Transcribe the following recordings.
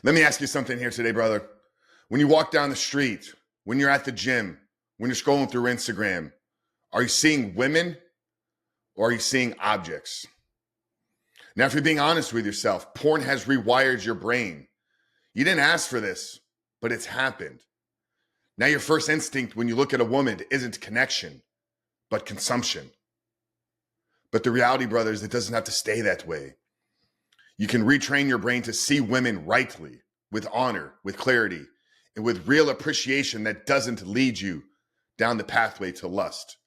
Let me ask you something here today, brother. When you walk down the street, when you're at the gym, when you're scrolling through Instagram, are you seeing women or are you seeing objects? Now, if you're being honest with yourself, porn has rewired your brain. You didn't ask for this, but it's happened. Now, your first instinct when you look at a woman isn't connection, but consumption. But the reality, brother, is it doesn't have to stay that way. You can retrain your brain to see women rightly, with honor, with clarity, and with real appreciation that doesn't lead you down the pathway to lust.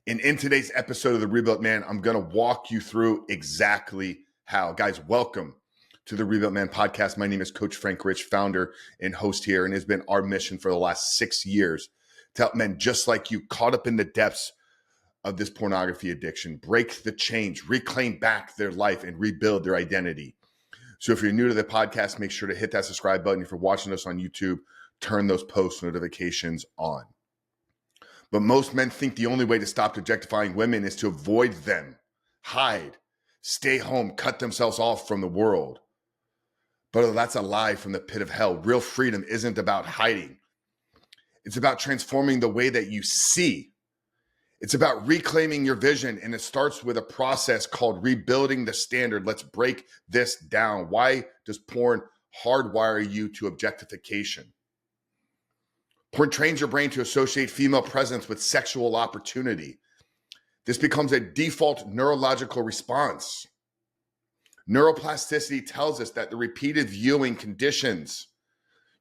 And in today's episode of The Rebuilt Man, I'm going to walk you through exactly how. Guys, welcome to the Rebuilt Man podcast. My name is Coach Frank Rich, founder and host here, and it's been our mission for the last 6 years to help men just like you caught up in the depths of this pornography addiction, break the chains, reclaim back their life, and rebuild their identity. So if you're new to the podcast, make sure to hit that subscribe button. If you're watching us on YouTube, turn those post notifications on. But most men think the only way to stop objectifying women is to avoid them, hide, stay home, cut themselves off from the world. But that's a lie from the pit of hell. Real freedom isn't about hiding. It's about transforming the way that you see. It's about reclaiming your vision, and it starts with a process called rebuilding the standard. Let's break this down. Why does porn hardwire you to objectification? Porn trains your brain to associate female presence with sexual opportunity. This becomes a default neurological response. Neuroplasticity tells us that the repeated viewing conditions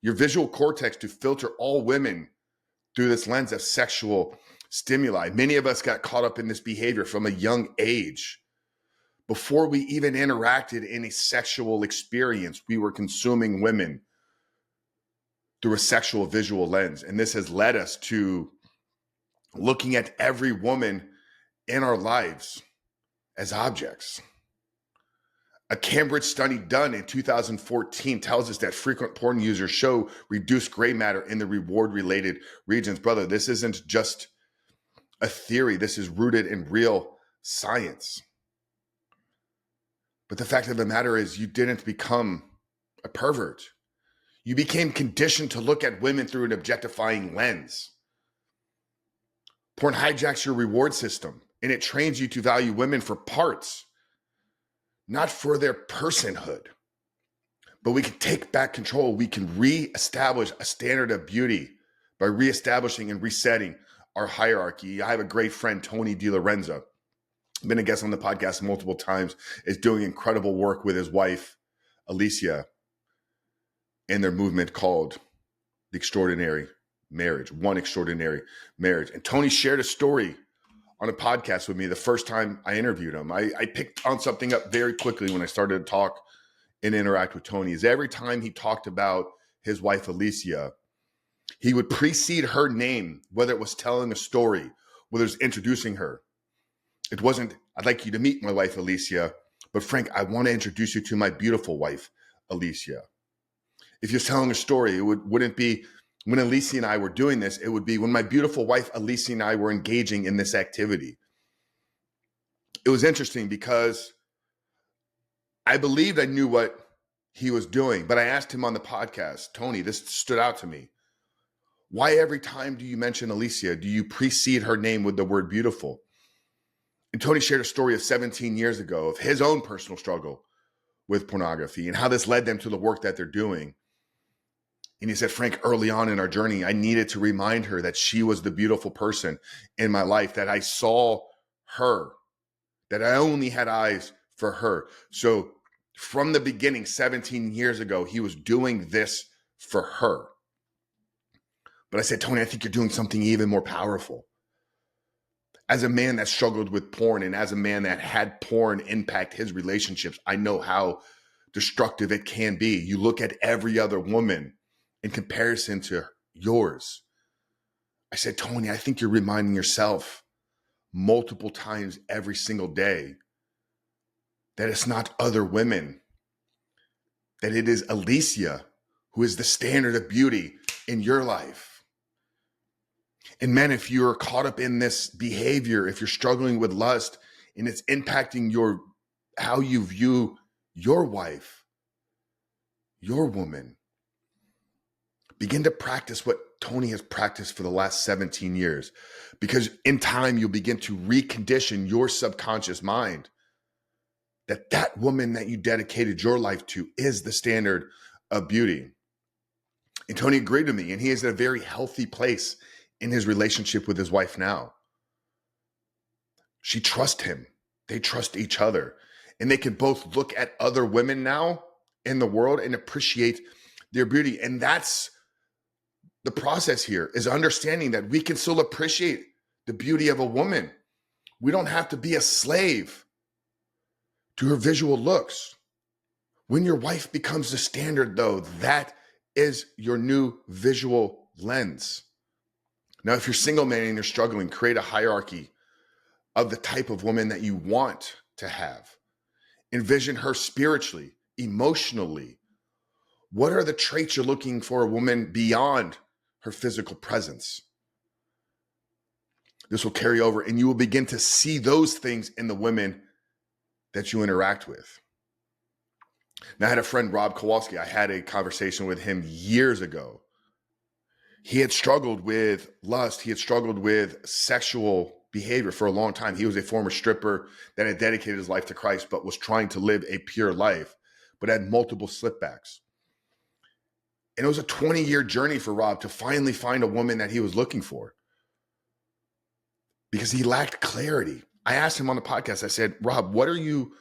your visual cortex to filter all women through this lens of sexual stimuli. Many of us got caught up in this behavior from a young age. Before we even interacted in a sexual experience, we were consuming women through a sexual visual lens. And this has led us to looking at every woman in our lives as objects. A Cambridge study done in 2014 tells us that frequent porn users show reduced gray matter in the reward-related regions. Brother, this isn't just a theory. This is rooted in real science. But the fact of the matter is you didn't become a pervert. You became conditioned to look at women through an objectifying lens. Porn hijacks your reward system, and it trains you to value women for parts, not for their personhood. But we can take back control. We can reestablish a standard of beauty by reestablishing and resetting our hierarchy. I have a great friend, Tony DiLorenzo, been a guest on the podcast multiple times, is doing incredible work with his wife, Alicia, in their movement called The Extraordinary Marriage, One Extraordinary Marriage. And Tony shared a story on a podcast with me the first time I interviewed him. I picked on something up very quickly when I started to talk and interact with Tony. Is every time he talked about his wife, Alicia, he would precede her name, whether it was telling a story, whether it was introducing her. It wasn't, I'd like you to meet my wife, Alicia, but Frank, I want to introduce you to my beautiful wife, Alicia. If you're telling a story, it wouldn't be when Alicia and I were doing this, it would be when my beautiful wife, Alicia, and I were engaging in this activity. It was interesting because I believed I knew what he was doing, but I asked him on the podcast, Tony, this stood out to me. Why every time do you mention Alicia, do you precede her name with the word beautiful? And Tony shared a story of 17 years ago of his own personal struggle with pornography and how this led them to the work that they're doing. And he said, Frank, early on in our journey, I needed to remind her that she was the beautiful person in my life, that I saw her, that I only had eyes for her. So from the beginning, 17 years ago, he was doing this for her. But I said, Tony, I think you're doing something even more powerful. As a man that struggled with porn and as a man that had porn impact his relationships, I know how destructive it can be. You look at every other woman in comparison to yours. I said, Tony, I think you're reminding yourself multiple times every single day that it's not other women, that it is Alicia who is the standard of beauty in your life. And men, if you're caught up in this behavior, if you're struggling with lust and it's impacting how you view your wife, your woman. Begin to practice what Tony has practiced for the last 17 years, because in time, you'll begin to recondition your subconscious mind that that woman that you dedicated your life to is the standard of beauty. And Tony agreed with me, and he is in a very healthy place in his relationship with his wife now. She trusts him. They trust each other. And they can both look at other women now in the world and appreciate their beauty. And that's the process here, is understanding that we can still appreciate the beauty of a woman. We don't have to be a slave to her visual looks. When your wife becomes the standard, though, that is your new visual lens. Now, if you're single man and you're struggling, create a hierarchy of the type of woman that you want to have. Envision her spiritually, emotionally. What are the traits you're looking for a woman beyond her physical presence? This will carry over, and you will begin to see those things in the women that you interact with. Now, I had a friend, Rob Kowalski. I had a conversation with him years ago. He had struggled with lust. He had struggled with sexual behavior for a long time. He was a former stripper that had dedicated his life to Christ, but was trying to live a pure life, but had multiple slipbacks. And it was a 20-year journey for Rob to finally find a woman that he was looking for, because he lacked clarity. I asked him on the podcast, I said, Rob, what are you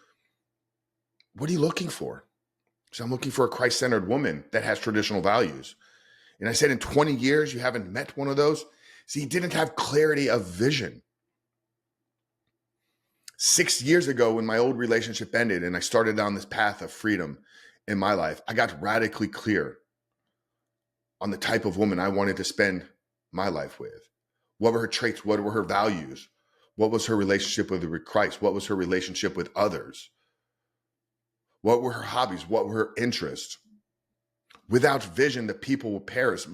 looking for? So I'm looking for a Christ-centered woman that has traditional values. And I said, in 20 years, you haven't met one of those? See, he didn't have clarity of vision. 6 years ago, when my old relationship ended and I started down this path of freedom in my life, I got radically clear on the type of woman I wanted to spend my life with. What were her traits? What were her values? What was her relationship with Christ? What was her relationship with others? What were her hobbies? What were her interests? Without vision, the people will perish.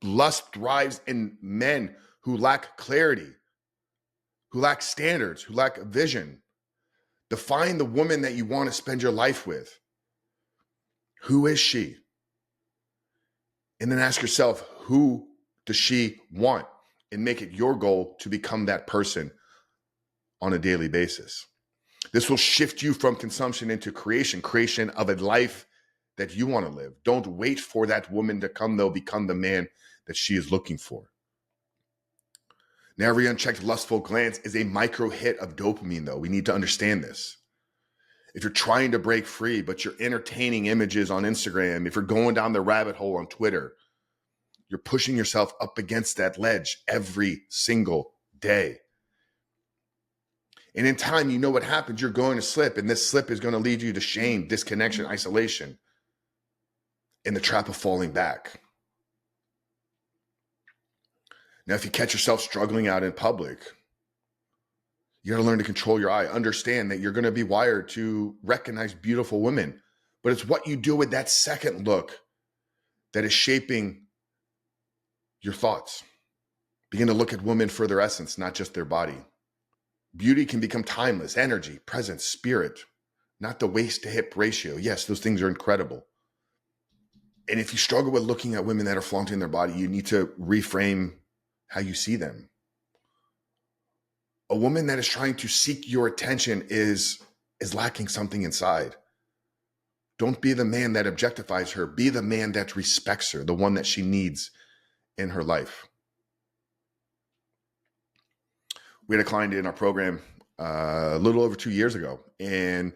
Lust thrives in men who lack clarity, who lack standards, who lack vision. Define the woman that you want to spend your life with. Who is she? And then ask yourself, who does she want? And make it your goal to become that person on a daily basis. This will shift you from consumption into creation of a life that you want to live. Don't wait for that woman to come, though. Become the man that she is looking for. Now, every unchecked lustful glance is a micro hit of dopamine, though. We need to understand this. If you're trying to break free, but you're entertaining images on Instagram, if you're going down the rabbit hole on Twitter, you're pushing yourself up against that ledge every single day. And in time, you know what happens. You're going to slip, and this slip is going to lead you to shame, disconnection, isolation, and the trap of falling back. Now, if you catch yourself struggling out in public, you got to learn to control your eye. Understand that you're going to be wired to recognize beautiful women, but it's what you do with that second look that is shaping your thoughts. Begin to look at women for their essence, not just their body. Beauty can become timeless, energy, presence, spirit, not the waist to hip ratio. Yes, those things are incredible. And if you struggle with looking at women that are flaunting their body, you need to reframe how you see them. A woman that is trying to seek your attention is lacking something inside. Don't be the man that objectifies her. Be the man that respects her, the one that she needs in her life. We had a client in our program a little over 2 years ago, and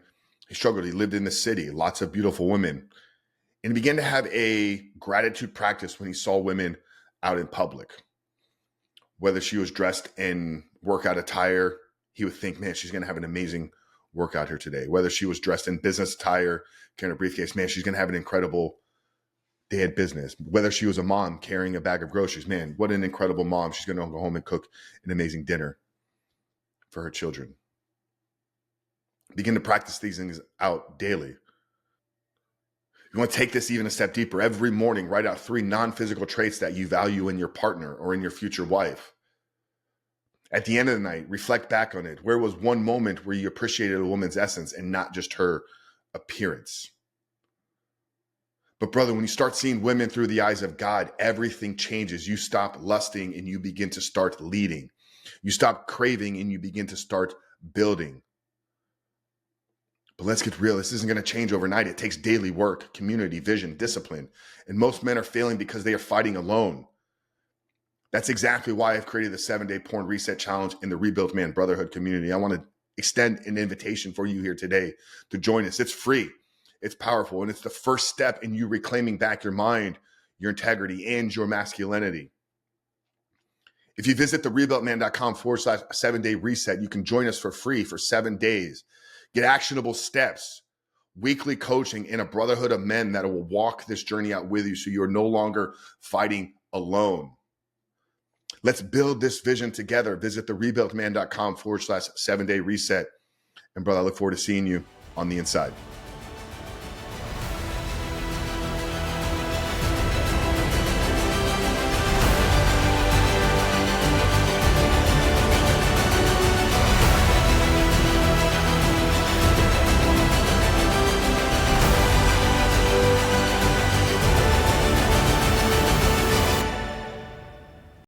he struggled. He lived in the city, lots of beautiful women, and he began to have a gratitude practice when he saw women out in public. Whether she was dressed in workout attire, he would think, man, she's going to have an amazing workout here today. Whether she was dressed in business attire, carrying a briefcase, man, she's going to have an incredible day at business. Whether she was a mom carrying a bag of groceries, man, what an incredible mom. She's going to go home and cook an amazing dinner for her children. Begin to practice these things out daily. You want to take this even a step deeper. Every morning, write out 3 non-physical traits that you value in your partner or in your future wife. At the end of the night, reflect back on it. Where was one moment where you appreciated a woman's essence and not just her appearance? But brother, when you start seeing women through the eyes of God, everything changes. You stop lusting and you begin to start leading. You stop craving and you begin to start building. But let's get real. This isn't going to change overnight. It takes daily work, community, vision, discipline. And most men are failing because they are fighting alone. That's exactly why I've created the 7-day porn reset challenge in the Rebuilt Man Brotherhood community. I want to extend an invitation for you here today to join us. It's free. It's powerful. And it's the first step in you reclaiming back your mind, your integrity, and your masculinity. If you visit therebuiltman.com/7-day reset, you can join us for free for 7 days. Get actionable steps, weekly coaching, and a brotherhood of men that will walk this journey out with you so you're no longer fighting alone. Let's build this vision together. Visit therebuiltman.com/7-day reset. And brother, I look forward to seeing you on the inside.